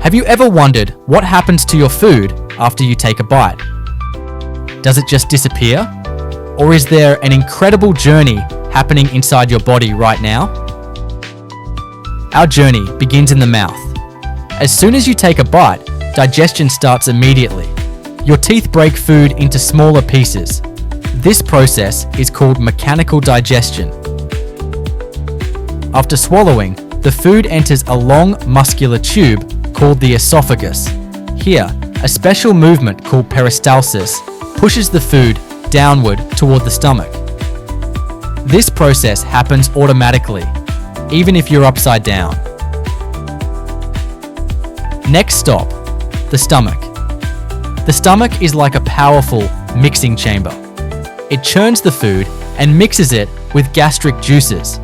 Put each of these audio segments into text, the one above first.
Have you ever wondered what happens to your food after you take a bite? Does it just disappear? Or is there an incredible journey happening inside your body right now? Our journey begins in the mouth. As soon as you take a bite, digestion starts immediately. Your teeth break food into smaller pieces. This process is called mechanical digestion. After swallowing, the food enters a long muscular tube called the esophagus. Here, a special movement called peristalsis pushes the food downward toward the stomach. This process happens automatically, even if you're upside down. Next stop, the stomach. The stomach is like a powerful mixing chamber. It churns the food and mixes it with gastric juices.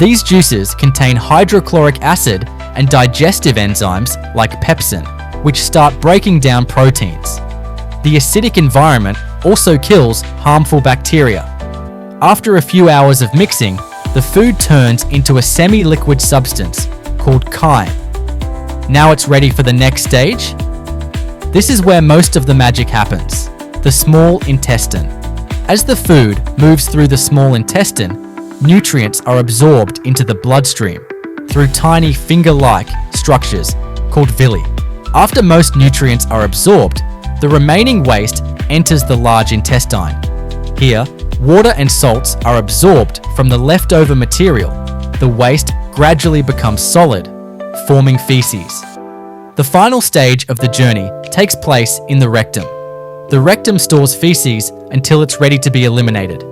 These juices contain hydrochloric acid and digestive enzymes like pepsin, which start breaking down proteins. The acidic environment also kills harmful bacteria. After a few hours of mixing, the food turns into a semi-liquid substance called chyme. Now it's ready for the next stage. This is where most of the magic happens, the small intestine. As the food moves through the small intestine, nutrients are absorbed into the bloodstream through tiny finger-like structures called villi. After most nutrients are absorbed, the remaining waste enters the large intestine. Here, water and salts are absorbed from the leftover material. The waste gradually becomes solid, forming feces. The final stage of the journey takes place in the rectum. The rectum stores feces until it's ready to be eliminated.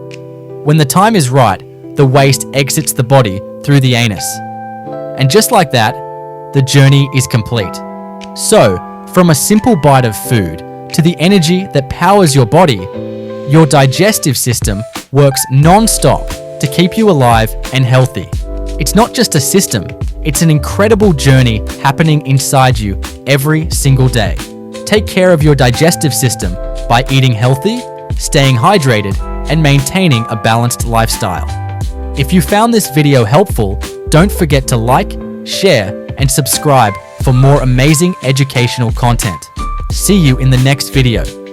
When the time is right, the waste exits the body through the anus. And just like that, the journey is complete. So, from a simple bite of food to the energy that powers your body, your digestive system works non-stop to keep you alive and healthy. It's not just a system, it's an incredible journey happening inside you every single day. Take care of your digestive system by eating healthy, staying hydrated, and maintaining a balanced lifestyle. If you found this video helpful, don't forget to like, share, and subscribe for more amazing educational content. See you in the next video.